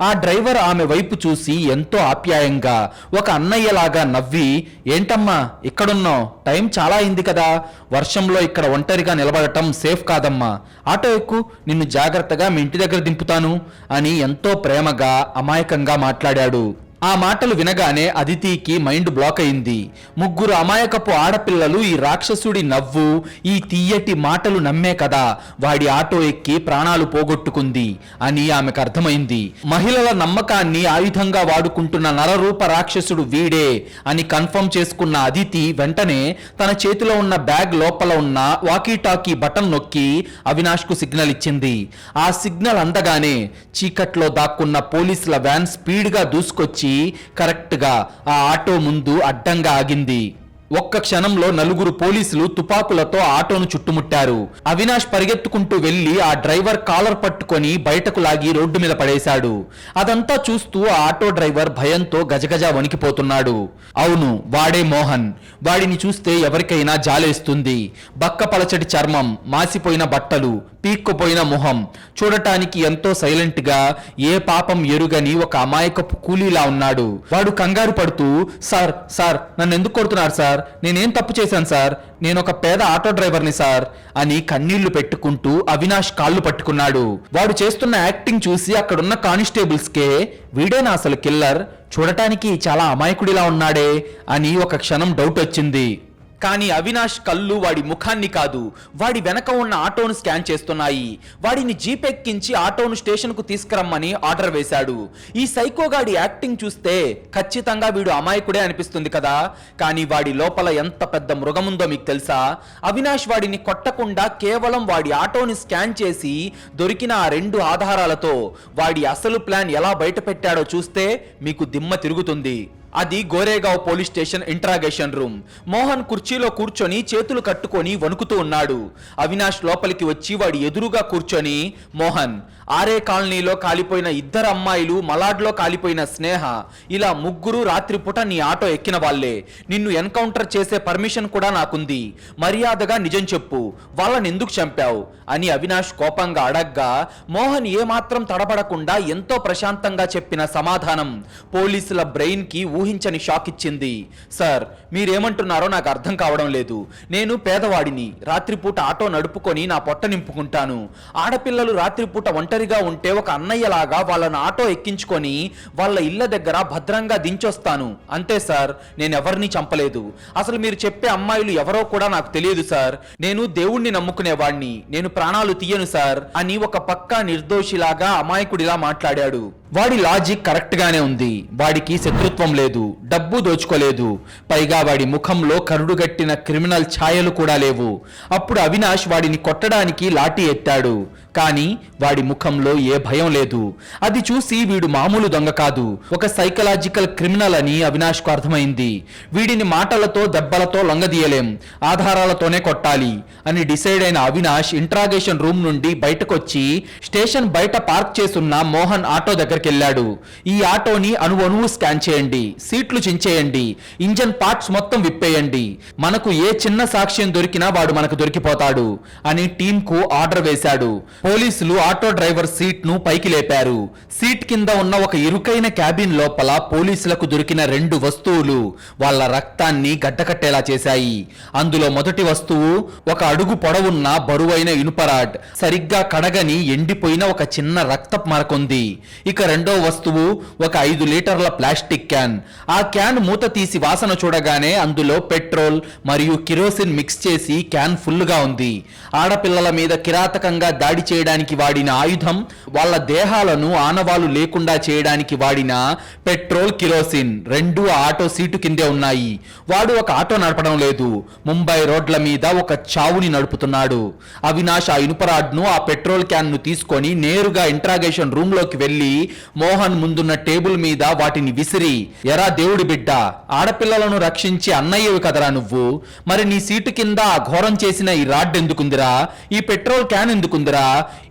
A: ఆ డ్రైవర్ ఆమె వైపు చూసి ఎంతో ఆప్యాయంగా ఒక అన్నయ్యలాగా నవ్వి, ఏంటమ్మా ఇక్కడున్నావు, టైం చాలా అయింది కదా, వర్షంలో ఇక్కడ ఒంటరిగా నిలబడటం సేఫ్ కాదమ్మా, ఆటో ఎక్కు, నిన్ను జాగ్రత్తగా మీ ఇంటి దగ్గర దింపుతాను అని ఎంతో ప్రేమగా అమాయకంగా మాట్లాడాడు. ఆ మాటలు వినగానే అదితికి మైండ్ బ్లాక్ అయింది. 3 అమాయకపు ఆడపిల్లలు ఈ రాక్షసుడి నవ్వు, ఈ తీయటి మాటలు నమ్మే కదా వాడి ఆటో ఎక్కి ప్రాణాలు పోగొట్టుకుంది అని ఆమెకు అర్థమైంది. మహిళల నమ్మకాన్ని ఆయుధంగా వాడుకుంటున్న నరరూప రాక్షసుడు వీడే అని కన్ఫర్మ్ చేసుకున్న అదితి వెంటనే తన చేతిలో ఉన్న బ్యాగ్ లోపల ఉన్న వాకీటాకీ బటన్ నొక్కి అవినాష్ కు సిగ్నల్ ఇచ్చింది. ఆ సిగ్నల్ అందగానే చీకట్లో దాక్కున్న పోలీసుల వ్యాన్ స్పీడ్ గా దూసుకొచ్చి కరెక్ట్ గా ఆ ఆటో ముందు అడ్డంగా ఆగింది. ఒక్క క్షణంలో 4 పోలీసులు తుపాకులతో ఆటోను చుట్టుముట్టారు. అవినాష్ పరిగెత్తుకుంటూ వెళ్లి ఆ డ్రైవర్ కాలర్ పట్టుకొని బయటకు లాగి రోడ్డు మీద పడేశాడు. అదంతా చూస్తూ ఆ ఆటో డ్రైవర్ భయంతో గజగజ వణికిపోతున్నాడు. అవును, వాడే మోహన్. వాడిని చూస్తే ఎవరికైనా జాలేస్తుంది. బక్కపలచటి చర్మం, మాసిపోయిన బట్టలు, పీక్కుపోయిన మొహం, చూడటానికి ఎంతో సైలెంట్ గా ఏ పాపం ఎరుగని ఒక అమాయకపు కూలీలా ఉన్నాడు. వాడు కంగారు పడుతూ, సార్ సార్ నన్ను ఎందుకు కొడుతున్నారు సార్, నేనేం తప్పు చేశాను సార్, నేను ఒక పేద ఆటో డ్రైవర్ని సార్ అని కన్నీళ్లు పెట్టుకుంటూ అవినాష్ కాళ్ళు పట్టుకున్నాడు. వాడు చేస్తున్న యాక్టింగ్ చూసి అక్కడున్న కానిస్టేబుల్స్ కే వీడేనా అసలు కిల్లర్, చూడటానికి చాలా అమాయకుడిలా ఉన్నాడే అని ఒక క్షణం డౌట్ వచ్చింది. కానీ అవినాష్ కళ్ళు వాడి ముఖాన్ని కాదు, వాడి వెనక ఉన్న ఆటోను స్కాన్ చేస్తున్నాయి. వాడిని జీప్ ఎక్కించి ఆటోను స్టేషన్కు తీసుకురమ్మని ఆర్డర్ వేశాడు. ఈ సైకోగాడి యాక్టింగ్ చూస్తే ఖచ్చితంగా వీడు అమాయకుడే అనిపిస్తుంది కదా. కానీ వాడి లోపల ఎంత పెద్ద మృగముందో మీకు తెలుసా? అవినాష్ వాడిని కొట్టకుండా కేవలం వాడి ఆటోని స్కాన్ చేసి దొరికిన ఆ 2 ఆధారాలతో వాడి అసలు ప్లాన్ ఎలా బయట పెట్టాడో చూస్తే మీకు దిమ్మ తిరుగుతుంది. అది Goregaon police station interrogation room. Mohan కుర్చీలో కూర్చొని చేతులు కట్టుకొని వణుకుతూ ఉన్నాడు. అవినాష్ లోపలికి వచ్చి వాడి ఎదురుగా కూర్చొని, మోహన్, ఆరే కాలనీలో కాలిపోయిన 2 అమ్మాయిలు, మలాడ్లో కాలిపోయిన స్నేహ, ఇలా 3 రాత్రిపూట నీ ఆటో ఎక్కిన వాళ్లే. నిన్ను ఎన్కౌంటర్ చేసే పర్మిషన్ కూడా నాకుంది. మర్యాదగా నిజం చెప్పు, వాళ్ళని ఎందుకు చంపావు అని అవినాష్ కోపంగా అడగ్గా, మోహన్ ఏమాత్రం తడబడకుండా ఎంతో ప్రశాంతంగా చెప్పిన సమాధానం పోలీసుల బ్రెయిన్ కి ఊహించని షాక్ ఇచ్చింది. సార్, మీరేమంటున్నారో నాకు అర్థం కావడం లేదు. నేను పేదవాడిని, రాత్రిపూట ఆటో నడుపుకొని నా పొట్ట నింపుకుంటాను. ఆడపిల్లలు రాత్రిపూట ఒంటరిగా ఉంటే ఒక అన్నయ్యలాగా వాళ్ళను ఆటో ఎక్కించుకొని వాళ్ళ ఇళ్ల దగ్గర భద్రంగా దించొస్తాను, అంతే సార్. నేను ఎవరిని చంపలేదు. అసలు మీరు చెప్పే అమ్మాయిలు ఎవరో కూడా నాకు తెలియదు సార్. నేను దేవుణ్ణి నమ్ముకునేవాణ్ణి, నేను ప్రాణాలు తీయను సార్ అని ఒక పక్కా నిర్దోషిలాగా అమాయకుడిలా మాట్లాడాడు. వాడి లాజిక్ కరెక్ట్ గానే ఉంది. వాడికి శత్రుత్వం లేదు, డబ్బు దోచుకోలేదు, పైగా వాడి ముఖంలో కరుడుగట్టిన క్రిమినల్ ఛాయలు కూడా లేవు. అప్పుడు అవినాష్ వాడిని కొట్టడానికి లాఠీ ఎత్తాడు, కానీ వాడి ముఖంలో ఏ భయం లేదు. అది చూసి వీడు మామూలు దొంగ కాదు, ఒక సైకలాజికల్ క్రిమినల్ అని అవినాష్కు అర్థమైంది. వీడిని మాటలతో దెబ్బలతో లొంగదీయలేం, ఆధారాలతోనే కొట్టాలి అని డిసైడ్ అయిన అవినాష్ ఇంట్రాగేషన్ రూమ్ నుండి బయటకొచ్చి స్టేషన్ బయట పార్క్ చేసున్న మోహన్ ఆటో దగ్గరికి వెళ్ళాడు. ఈ ఆటోని అణువణువు స్కాన్ చేయండి, సీట్లు చించేయండి, ఇంజన్ పార్ట్స్ మొత్తం విప్పేయండి, మనకు ఏ చిన్న సాక్ష్యం దొరికినా వాడు మనకు దొరికిపోతాడు అని టీమ్ కు ఆర్డర్ వేశాడు. పోలీసులు ఆటో డ్రైవర్ సీట్ ను పైకి లేపారు. సీట్ కింద ఉన్న ఒక ఇరుకైన క్యాబిన్ లోపల పోలీసులకు దొరికిన 2 వస్తువులు వాళ్ళ రక్తాన్ని గడ్డకట్టేలా చేశాయి. అందులో మొదటి వస్తువు ఒక అడుగు పొడవున్న బరువైన ఇనుపరాడ్, సరిగ్గా కడగని ఎండిపోయిన ఒక చిన్న రక్తపు మరకుంది. ఇక రెండో వస్తువు ఒక 5 లీటర్ల ప్లాస్టిక్ క్యాన్. ఆ క్యాన్ మూత తీసి వాసన చూడగానే అందులో పెట్రోల్ మరియు కిరోసిన్ మిక్స్ చేసి క్యాన్ ఫుల్ గా ఉంది. ఆడపిల్లల మీద కిరాతకంగా దాడి చేయడానికి వాడిన ఆయుధం, వాళ్ళ దేహాలను ఆనవాలు లేకుండా చేయడానికి వాడిన పెట్రోల్, కిరోసిన్ 2 ఆటో సీటు కిందే ఉన్నాయి. వాడు ఒక ఆటో నడపడం లేదు, ముంబై రోడ్ల మీద ఒక చావుని నడుపుతున్నాడు. అవినాష్ ఆ ఇనుపరాడ్ను, ఆ పెట్రోల్ క్యాన్ ను తీసుకొని నేరుగా ఇంట్రాగేషన్ రూమ్ లోకి వెళ్లి మోహన్ ముందున్న టేబుల్ మీద వాటిని విసిరి, ఎరా దేవుడి బిడ్డ, ఆడపిల్లలను రక్షించి అన్నయ్యవి కదరా నువ్వు, మరి నీ సీటు కింద ఆ ఘోరం చేసిన ఈ రాడ్ ఎందుకుందిరా, ఈ పెట్రోల్ క్యాన్ ఎందుకుందిరా,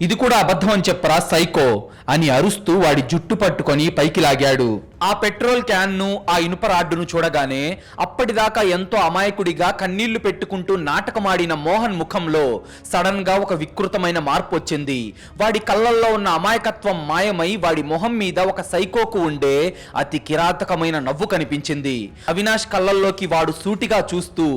A: ఇది కూడా అబద్ధం అని చెప్పరా సైకో అని అరుస్తూ వాడి జుట్టు పట్టుకొని పైకి లాగాడు. ఆ పెట్రోల్ క్యాన్ ను, ఆ ఇనుప రాడ్డును చూడగానే అప్పటిదాకా ఎంతో అమాయకుడిగా కన్నీళ్లు పెట్టుకుంటూ నాటకమాడిన మోహన్ ముఖంలో సడన్ గా ఒక వికృతమైన మార్పు వచ్చింది. వాడి కళ్ళల్లో ఉన్న అమాయకత్వం మాయమై వాడి మొహం మీద ఒక సైకోకు ఉండే అతి కిరాతకమైన నవ్వు కనిపించింది. అవినాష్ కళ్ళల్లోకి వాడు సూటిగా చూస్తూ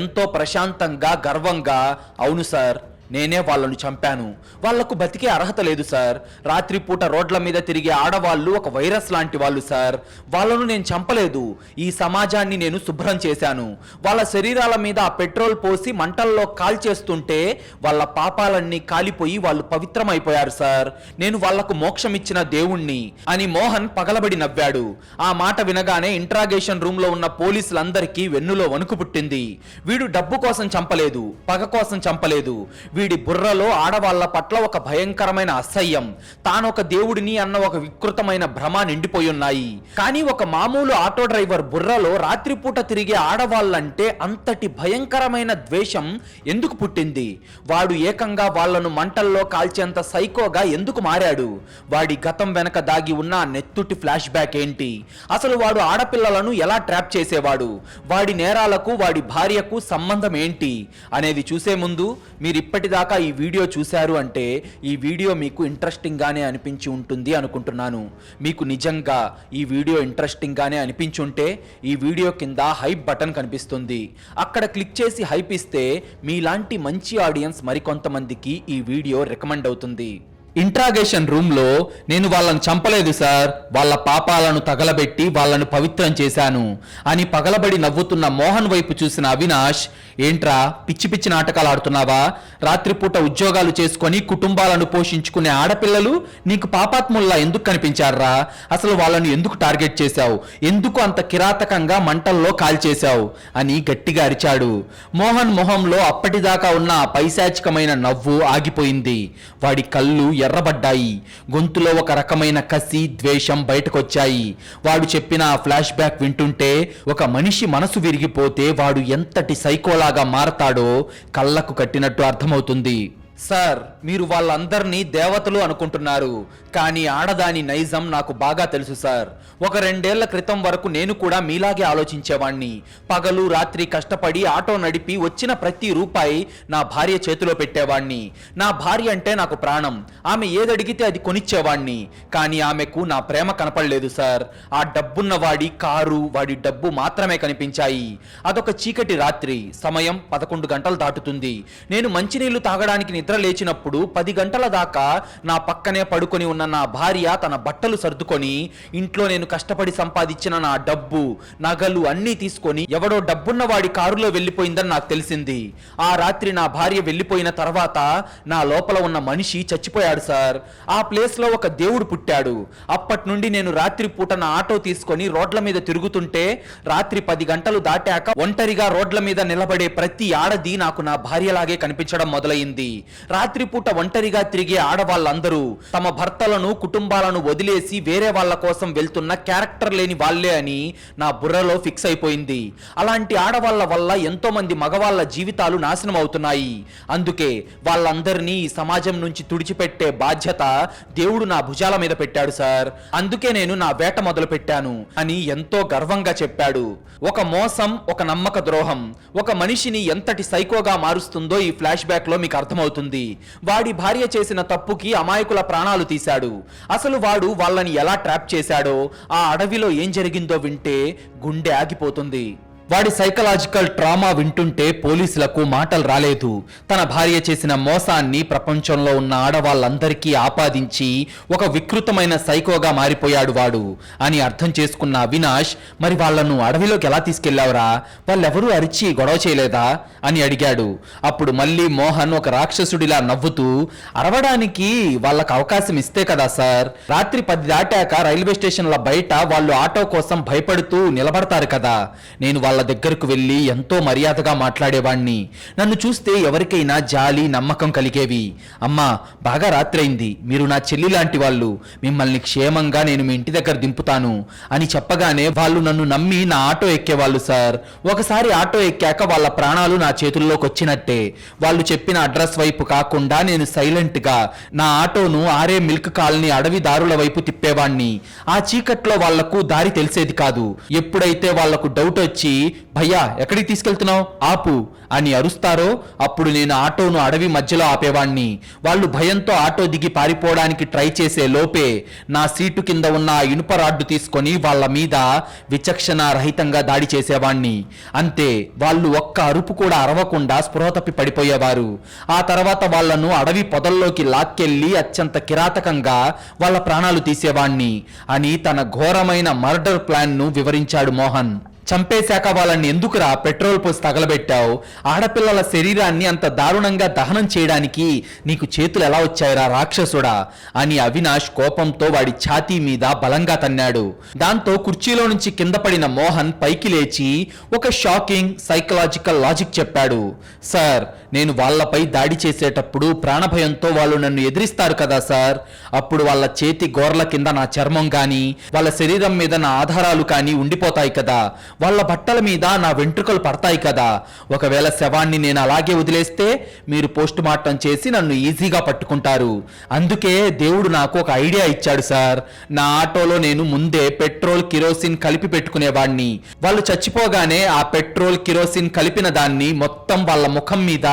A: ఎంతో ప్రశాంతంగా, గర్వంగా, అవును సార్, నేనే వాళ్ళను చంపాను, వాళ్లకు బతికే అర్హత లేదు సార్, రాత్రిపూట రోడ్ల మీద తిరిగే ఆడవాళ్ళు ఒక వైరస్ లాంటి వాళ్ళు సార్, వాళ్ళను నేను చంపలేదు, ఈ సమాజాన్ని నేను శుభ్రం చేశాను, వాళ్ళ శరీరాల మీద ఆ పెట్రోల్ పోసి మంటల్లో కాల్చేస్తుంటే వాళ్ళ పాపాలన్నీ కాలిపోయి వాళ్ళు పవిత్రమైపోయారు సార్, నేను వాళ్లకు మోక్షం ఇచ్చిన దేవుణ్ణి అని మోహన్ పగలబడి నవ్వాడు. ఆ మాట వినగానే ఇంట్రాగేషన్ రూమ్ లో ఉన్న పోలీసులందరికీ వెన్నులో వణుకు పుట్టింది. వీడు డబ్బు కోసం చంపలేదు, పగ కోసం చంపలేదు, వీడి బుర్రలో ఆడవాళ్ల పట్ల ఒక భయంకరమైన అసహ్యం, తానొక దేవుడిని అన్న ఒక వికృతమైన భ్రమ నిండిపోయి ఉన్నాయి. కానీ ఒక మామూలు ఆటో డ్రైవర్ బుర్రలో రాత్రిపూట తిరిగే ఆడవాళ్ళంటే అంతటి భయంకరమైన ద్వేషం ఎందుకు పుట్టింది? వాడు ఏకంగా వాళ్లను మంటల్లో కాల్చేంత సైకోగా ఎందుకు మారాడు? వాడి గతం వెనక దాగి ఉన్న నెత్తుటి ఫ్లాష్ బ్యాక్ ఏంటి? అసలు వాడు ఆడపిల్లలను ఎలా ట్రాప్ చేసేవాడు? వాడి నేరాలకు వాడి భార్యకు సంబంధం ఏంటి అనేది చూసే ముందు మీరు ఇప్పటి ఇప్పటిదాకా ఈ వీడియో చూశారు అంటే ఈ వీడియో మీకు ఇంట్రెస్టింగ్గానే అనిపించి ఉంటుంది అనుకుంటున్నాను. మీకు నిజంగా ఈ వీడియో ఇంట్రెస్టింగ్గానే అనిపించి ఉంటే ఈ వీడియో కింద హైప్ బటన్ కనిపిస్తుంది. అక్కడ క్లిక్ చేసి హైప్ ఇస్తే మీలాంటి మంచి ఆడియన్స్ మరికొంతమందికి ఈ వీడియో రికమెండ్ అవుతుంది. ఇంట్రాగేషన్ రూమ్ లో నేను వాళ్ళని చంపలేదు సార్, వాళ్ళ పాపాలను తగలబెట్టి వాళ్ళను పవిత్రం చేశాను అని పగలబడి నవ్వుతున్న మోహన్ వైపు చూసిన అవినాష్, ఏంట్రా పిచ్చి పిచ్చి నాటకాలు ఆడుతున్నావా? రాత్రిపూట ఉద్యోగాలు చేసుకొని కుటుంబాలను పోషించుకునే ఆడపిల్లలు నీకు పాపాత్ముల్లా ఎందుకు కనిపించారా? అసలు వాళ్ళను ఎందుకు టార్గెట్ చేశావు? ఎందుకు అంత కిరాతకంగా మంటల్లో కాల్చేశావు అని గట్టిగా అరిచాడు. మోహన్ మొహంలో అప్పటిదాకా ఉన్న పైశాచికమైన నవ్వు ఆగిపోయింది. వాడి కళ్ళు ఎర్రబడ్డాయి. గొంతులో ఒక రకమైన కసి, ద్వేషం బయటకొచ్చాయి. వాడు చెప్పిన ఫ్లాష్ బ్యాక్ వింటుంటే ఒక మనిషి మనసు విరిగిపోతే వాడు ఎంతటి సైకోలాగా మారతాడో కళ్ళకు కట్టినట్టు అర్థమవుతుంది. సార్, మీరు వాళ్ళందరినీ దేవతలు అనుకుంటున్నారు, కానీ ఆడదాని నైజం నాకు బాగా తెలుసు సార్. ఒక 2 ఏళ్ల క్రితం వరకు నేను కూడా మీలాగే ఆలోచించేవాణ్ణి. పగలు రాత్రి కష్టపడి ఆటో నడిపి వచ్చిన ప్రతి రూపాయి నా భార్య చేతిలో పెట్టేవాణ్ణి. నా భార్య అంటే నాకు ప్రాణం. ఆమె ఏదడిగితే అది కొనిచ్చేవాణ్ణి. కానీ ఆమెకు నా ప్రేమ కనపడలేదు సార్. ఆ డబ్బున్న వాడి కారు, వాడి డబ్బు మాత్రమే కనిపించాయి. అదొక చీకటి రాత్రి. సమయం 11 గంటలు దాటుతుంది. నేను మంచినీళ్లు తాగడానికి నిద్ర లేచినప్పుడు 10 గంటల దాకా నా పక్కనే పడుకొని ఉన్న నా భార్య తన బట్టలు సర్దుకొని ఇంట్లో నేను కష్టపడి సంపాదించిన నా డబ్బు, నగలు అన్నీ తీసుకొని ఎవడో డబ్బున్న వాడి కారులో వెళ్ళిపోయిందని నాకు తెలిసింది. ఆ రాత్రి నా భార్య వెళ్ళిపోయిన తర్వాత నా లోపల ఉన్న మనిషి చచ్చిపోయాడు సార్. ఆ ప్లేస్ లో ఒక దేవుడు పుట్టాడు. అప్పటి నుండి నేను రాత్రి పూట నా ఆటో తీసుకొని రోడ్ల మీద తిరుగుతుంటే రాత్రి 10 గంటలు దాటాక ఒంటరిగా రోడ్ల మీద నిలబడే ప్రతి ఆడది నాకు నా భార్యలాగే కనిపించడం మొదలైంది. రాత్రిపూట ఒంటరిగా తిరిగే ఆడవాళ్ళందరూ తమ భర్తలను, కుటుంబాలను వదిలేసి వేరే వాళ్ళ కోసం వెళ్తున్న క్యారెక్టర్ లేని వాళ్లే అని నా బుర్రలో ఫిక్స్ అయిపోయింది. అలాంటి ఆడవాళ్ల వల్ల ఎంతో మంది మగవాళ్ళ జీవితాలు నాశనం అవుతున్నాయి. అందుకే వాళ్ళందరినీ ఈ సమాజం నుంచి తుడిచిపెట్టే బాధ్యత దేవుడు నా భుజాల మీద పెట్టాడు సార్. అందుకే నేను నా వేట మొదలు పెట్టాను అని ఎంతో గర్వంగా చెప్పాడు. ఒక మోసం, ఒక నమ్మక ద్రోహం ఒక మనిషిని ఎంతటి సైకోగా మారుస్తుందో ఈ ఫ్లాష్ బ్యాక్ లో మీకు అర్థమవుతుంది. వాడి భార్య చేసిన తప్పుకి అమాయకుల ప్రాణాలు తీశాడు. అసలు వాడు వాళ్ళని ఎలా ట్రాప్ చేశాడో, ఆ అడవిలో ఏం జరిగిందో వింటే గుండె ఆగిపోతుంది. వాడి సైకలాజికల్ ట్రామా వింటుంటే పోలీసులకు మాటలు రాలేదు. తన భార్య చేసిన మోసాన్ని ప్రపంచంలో ఉన్న ఆడవాళ్ళందరికీ ఆపాదించి ఒక వికృతమైన సైకోగా మారిపోయాడు వాడు అని అర్థం చేసుకున్న అవినాష్, మరి వాళ్లను అడవిలోకి ఎలా తీసుకెళ్లావురా? వాళ్ళెవరూ అరిచి గొడవ చేయలేదా అని అడిగాడు. అప్పుడు మళ్ళీ మోహన్ ఒక రాక్షసుడిలా నవ్వుతూ, అరవడానికి వాళ్ళకు అవకాశం ఇస్తే కదా సార్. రాత్రి 10 దాటాక రైల్వే స్టేషన్ల బయట వాళ్ళు ఆటో కోసం భయపడుతూ నిలబడతారు కదా. నేను వాళ్ళ దగ్గరకు వెళ్ళి ఎంతో మర్యాదగా మాట్లాడేవాణ్ణి. నన్ను చూస్తే ఎవరికైనా జాలి, నమ్మకం కలిగేవి. అమ్మా, బాగా రాత్రైంది, మీరు నా చెల్లి లాంటి వాళ్ళు, మిమ్మల్ని క్షేమంగా నేను మీ ఇంటి దగ్గర దింపుతాను అని చెప్పగానే వాళ్ళు నన్ను నమ్మి నా ఆటో ఎక్కేవాళ్ళు సార్. ఒకసారి ఆటో ఎక్కాక వాళ్ళ ప్రాణాలు నా చేతుల్లోకి వచ్చినట్టే. వాళ్ళు చెప్పిన అడ్రస్ వైపు కాకుండా నేను సైలెంట్ గా నా ఆటోను ఆరే మిల్క్ కాలనీ అడవి దారుల వైపు తిప్పేవాణ్ణి. ఆ చీకట్లో వాళ్లకు దారి తెలిసేది కాదు. ఎప్పుడైతే వాళ్లకు డౌట్ వచ్చి, భయ్యా ఎక్కడికి తీసుకెళ్తున్నావు, ఆపు అని అరుస్తారో అప్పుడు నేను ఆటోను అడవి మధ్యలో ఆపేవాణ్ణి. వాళ్ళు భయంతో ఆటో దిగి పారిపోవడానికి ట్రై చేసే లోపే నా సీటు కింద ఉన్న ఆ ఇనుప రాడ్డు తీసుకొని వాళ్ళ మీద విచక్షణ రహితంగా దాడి చేసేవాణ్ణి. అంతే, వాళ్ళు ఒక్క అరుపు కూడా అరవకుండా స్పృహ తప్పి పడిపోయేవారు. ఆ తర్వాత వాళ్లను అడవి పొదల్లోకి లాక్కెళ్లి అత్యంత కిరాతకంగా వాళ్ళ ప్రాణాలు తీసేవాణ్ణి అని తన ఘోరమైన మర్డర్ ప్లాన్ ను వివరించాడు మోహన్. చంపేశాక వాళ్ళని ఎందుకురా పెట్రోల్ పోసి తగలబెట్టావు? ఆడపిల్లల శరీరాన్ని అంత దారుణంగా దహనం చేయడానికి నీకు చేతులు ఎలా వచ్చాయిరా రాక్షసుడా అని అవినాష్ కోపంతో వాడి ఛాతీ మీద బలంగా తన్నాడు. దాంతో కుర్చీలో నుంచి కింద పడిన మోహన్ పైకి లేచి ఒక షాకింగ్ సైకలాజికల్ లాజిక్ చెప్పాడు. సార్, నేను వాళ్ళపై దాడి చేసేటప్పుడు ప్రాణభయంతో వాళ్ళు నన్ను ఎదిరిస్తారు కదా సార్. అప్పుడు వాళ్ళ చేతి గోర్ల కింద నా చర్మం కానీ వాళ్ళ శరీరం మీద నా ఆధారాలు కానీ ఉండిపోతాయి కదా. వాళ్ళ బట్టల మీద నా వెంట్రుకలు పడతాయి కదా, ఒకవేళ శవాన్ని నేను అలాగే వదిలేస్తే మీరు పోస్ట్ మార్టం చేసి నన్ను ఈజీగా పట్టుకుంటారు. అందుకే దేవుడు నాకు ఒక ఐడియా ఇచ్చాడు సార్. నా ఆటోలో నేను ముందే పెట్రోల్ కిరోసిన్ కలిపి పెట్టుకునేవాడిని. వాళ్ళు చచ్చిపోగానే ఆ పెట్రోల్ కిరోసిన్ కలిపిన దాన్ని మొత్తం వాళ్ళ ముఖం మీద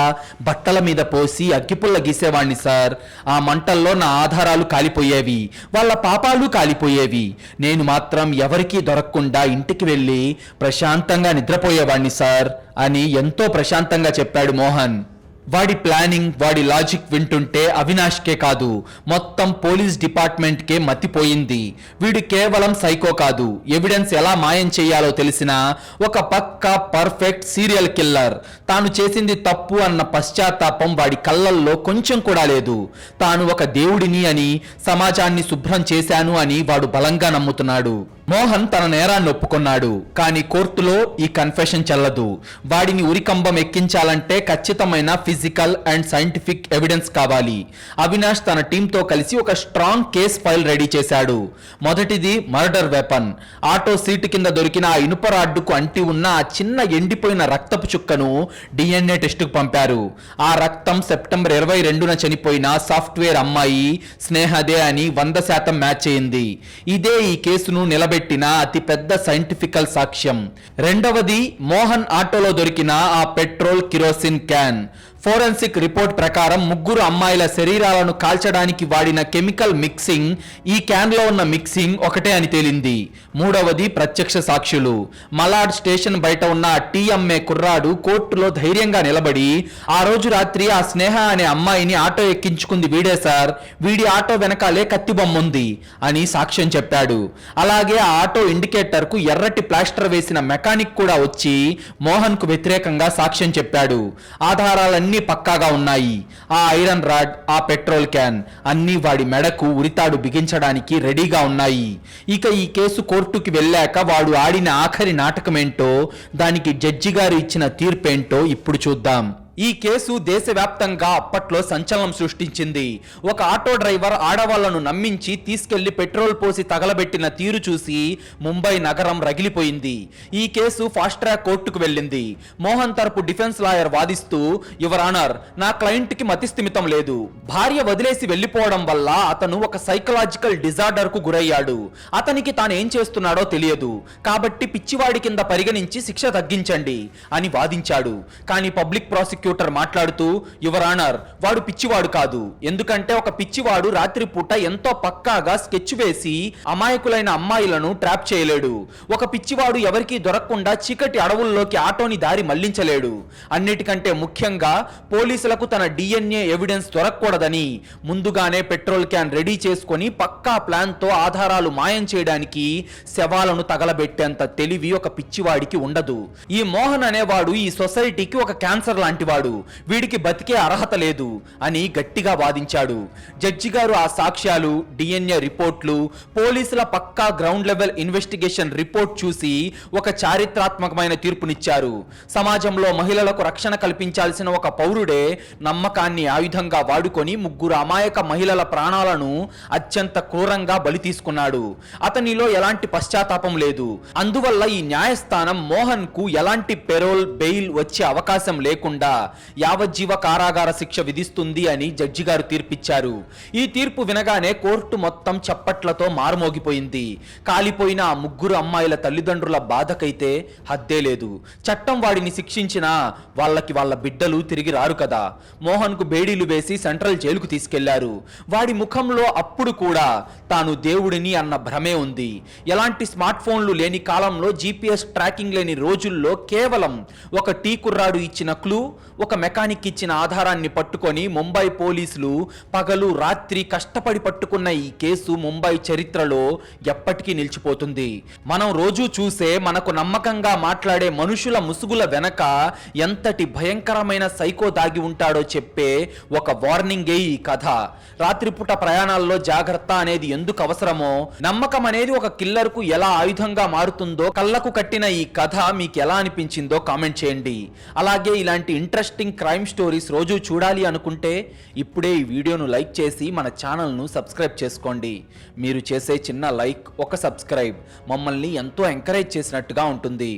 A: బట్టల మీద పోసి అగ్గిపుల్ల గీసేవాడిని సార్. ఆ మంటల్లో నా ఆధారాలు కాలిపోయేవి, వాళ్ళ పాపాలు కాలిపోయేవి. నేను మాత్రం ఎవరికీ దొరకకుండా ఇంటికి వెళ్ళి ప్రశాంతంగా నిద్రపోయేవాడిని సార్ అని ఎంతో ప్రశాంతంగా చెప్పాడు మోహన్. వాడి ప్లానింగ్, వాడి లాజిక్ వింటుంటే అవినాష్కే కాదు, మొత్తం పోలీస్ డిపార్ట్మెంట్కే మతిపోయింది. వీడు కేవలం సైకో కాదు, ఎవిడెన్స్ ఎలా మాయం చేయాలో తెలిసిన ఒక పక్కా పర్ఫెక్ట్ సీరియల్ కిల్లర్. తాను చేసింది తప్పు అన్న పశ్చాత్తాపం వాడి కళ్ళల్లో కొంచెం కూడా లేదు. తాను ఒక దేవుడిని అని, సమాజాన్ని శుభ్రం చేశాను అని వాడు బలంగా నమ్ముతున్నాడు. మోహన్ తన నేరాన్ని ఒప్పుకున్నాడు, కానీ కోర్టులో ఈ కన్ఫెషన్ చెల్లదు. వాడిని ఉరికంబం ఎక్కించాలంటే ఖచ్చితమైన ఫిజికల్ అండ్ సైంటిఫిక్ ఎవిడెన్స్ కావాలి. అవినాష్ తన టీంతో కలిసి ఒక స్ట్రాంగ్ కేస్ ఫైల్ రెడీ చేశాడు. మొదటిది మర్డర్ వెపన్. ఆటో సీటు కింద దొరికిన ఆ ఇనుప రాడ్డుకు అంటి ఉన్న ఆ చిన్న ఎండిపోయిన రక్తపు చుక్కను DNA టెస్టుకు పంపారు. ఆ రక్తం సెప్టెంబర్ 22న చనిపోయిన సాఫ్ట్వేర్ అమ్మాయి స్నేహదే అని 100% మ్యాచ్ అయింది. ఇదే ఈ కేసును నిలబెట్టిన అతి పెద్ద సైంటిఫికల్ సాక్ష్యం. రెండవది మోహన్ ఆటోలో దొరికిన ఆ petrol kerosene can. Forensic report ప్రకారం ముగ్గురు అమ్మాయిల శరీరాలను కాల్చడానికి వాడిన కెమికల్ మిక్సింగ్, ఈ క్యాన్ లో ఉన్న మిక్సింగ్ ఒకటే అని తేలింది. మూడవది ప్రత్యక్ష సాక్షులు. మలాడ్ స్టేషన్ బయట ఉన్న TMA కుర్రాడు కోర్టులో ధైర్యంగా నిలబడి, ఆ రోజు రాత్రి ఆ స్నేహ అనే అమ్మాయిని ఆటో ఎక్కించుకుంది వీడే సార్, వీడి ఆటో వెనకాలే కత్తి బొమ్ముంది అని సాక్ష్యం చెప్పాడు. అలాగే ఆ ఆటో ఇండికేటర్ కు ఎర్రటి ప్లాస్టర్ వేసిన మెకానిక్ కూడా వచ్చి మోహన్ కు వ్యతిరేకంగా సాక్ష్యం చెప్పాడు. ఆధారాలన్నీ పక్కాగా ఉన్నాయి. ఆ ఐరన్ రాడ్, ఆ పెట్రోల్ క్యాన్ అన్ని వాడి మెడకు ఉరితాడు బిగించడానికి రెడీగా ఉన్నాయి. ఇక ఈ కేసు కోర్టుకి వెళ్ళాక వాడు ఆడిన ఆఖరి నాటకమేంటో, దానికి జడ్జి గారు ఇచ్చిన తీర్పేంటో ఇప్పుడు చూద్దాం. ఈ కేసు దేశవ్యాప్తంగా అప్పట్లో సంచలనం సృష్టించింది. ఒక ఆటో డ్రైవర్ ఆడవాళ్లను నమ్మించి తీసుకెళ్లి పెట్రోల్ పోసి తగలబెట్టిన తీరు చూసి ముంబై నగరం రగిలిపోయింది. ఈ కేసు ఫాస్ట్ ట్రాక్ కోర్టుకు వెళ్ళింది. మోహన్ తరపు డిఫెన్స్ లాయర్ వాదిస్తూ, యువర్ ఆనర్, నా క్లయింట్ కి మతిస్థిమితం లేదు. భార్య వదిలేసి వెళ్లిపోవడం వల్ల అతను ఒక సైకలాజికల్ డిజార్డర్ కు గురయ్యాడు. అతనికి తాను ఏం చేస్తున్నాడో తెలియదు, కాబట్టి పిచ్చివాడి కింద పరిగణించి శిక్ష తగ్గించండి అని వాదించాడు. కానీ పబ్లిక్ ప్రాసిక్యూటర్ మాట్లాడుతూ, యువర్ ఆనర్, వాడు పిచ్చివాడు కాదు. ఎందుకంటే ఒక పిచ్చివాడు రాత్రిపూట ఎంతో పక్కాగా స్కెచ్ వేసి అమాయకులైన అమ్మాయిలను ట్రాప్ చేయలేడు. ఒక పిచ్చివాడు ఎవరికీ దొరకకుండా చీకటి అడవుల్లోకి ఆటోని దారి మళ్లించలేడు. అన్నిటికంటే ముఖ్యంగా పోలీసులకు తన DNA ఎవిడెన్స్ దొరకకూడదని ముందుగానే పెట్రోల్ క్యాన్ రెడీ చేసుకొని పక్కా ప్లాన్ తో ఆధారాలు మాయం చేయడానికి శవాలను తగలబెట్టేంత తెలివి ఒక పిచ్చివాడికి ఉండదు. ఈ మోహన్ అనేవాడు ఈ సొసైటీకి ఒక క్యాన్సర్ లాంటివాడు, వీడికి బతికే అర్హత లేదు అని గట్టిగా వాదించాడు. జడ్జి గారు ఆ సాక్ష్యాలు, DNA రిపోర్ట్లు, పోలీసుల పక్కా గ్రౌండ్ లెవెల్ ఇన్వెస్టిగేషన్ రిపోర్ట్ చూసి ఒక చారిత్రాత్మకమైన తీర్పునిచ్చారు. సమాజంలో మహిళలకు రక్షణ కల్పించాల్సిన ఒక పౌరుడే నమ్మకాన్ని ఆయుధంగా వాడుకొని ముగ్గురు అమాయక మహిళల ప్రాణాలను అత్యంత క్రూరంగా బలి తీసుకున్నాడు. అతనిలో ఎలాంటి పశ్చాత్తాపం లేదు. అందువల్ల ఈ న్యాయస్థానం మోహన్ కు ఎలాంటి పెరోల్, బెయిల్ వచ్చే అవకాశం లేకుండా యావజ్జీవ కారాగార శిక్ష విధిస్తుంది అని జడ్జి గారు తీర్పిచ్చారు. ఈ తీర్పు వినగానే కోర్టు మొత్తం చప్పట్లతో మారుమోగిపోయింది. కాలిపోయిన ఆ ముగ్గురు అమ్మాయిల తల్లిదండ్రుల బాధకైతే హద్దే లేదు. చట్టం వాడిని శిక్షించినా వాళ్ళకి వాళ్ళ బిడ్డలు తిరిగి రారు కదా. మోహన్ కు బేడీలు వేసి సెంట్రల్ జైలుకు తీసుకెళ్లారు. వాడి ముఖంలో అప్పుడు కూడా తాను దేవుడిని అన్న భ్రమే ఉంది. ఎలాంటి స్మార్ట్ ఫోన్లు లేని కాలంలో, GPS ట్రాకింగ్ లేని రోజుల్లో కేవలం ఒక టీ కుర్రాడు ఇచ్చిన క్లూ, ఒక మెకానిక్ ఇచ్చిన ఆధారాన్ని పట్టుకొని ముంబై పోలీసులు పగలు రాత్రి కష్టపడి పట్టుకున్న ఈ కేసు ముంబై చరిత్రలో ఎప్పటికీ నిలిచిపోతుంది. మనం రోజు చూసే, మనకు నమ్మకంగా మాట్లాడే మనుషుల ముసుగుల వెనక ఎంతటి భయంకరమైన సైకో దాగి ఉంటాడో చెప్పే ఒక వార్నింగే ఈ కథ. రాత్రిపూట ప్రయాణాల్లో జాగ్రత్త అనేది ఎందుకు అవసరమో, నమ్మకం అనేది ఒక కిల్లర్ కు ఎలా ఆయుధంగా మారుతుందో కళ్ళకు కట్టిన ఈ కథ మీకు ఎలా అనిపించిందో కామెంట్ చేయండి. అలాగే ఇలాంటి ఇంట్రెస్టింగ్ క్రైమ్ స్టోరీస్ రోజు చూడాలి అనుకుంటే ఇప్పుడే ఈ వీడియోను లైక్ చేసి మన ఛానల్ను సబ్స్క్రైబ్ చేసుకోండి. మీరు చేసే చిన్న లైక్, ఒక సబ్స్క్రైబ్ మమ్మల్ని ఎంతో ఎంకరేజ్ చేసినట్టుగా ఉంటుంది.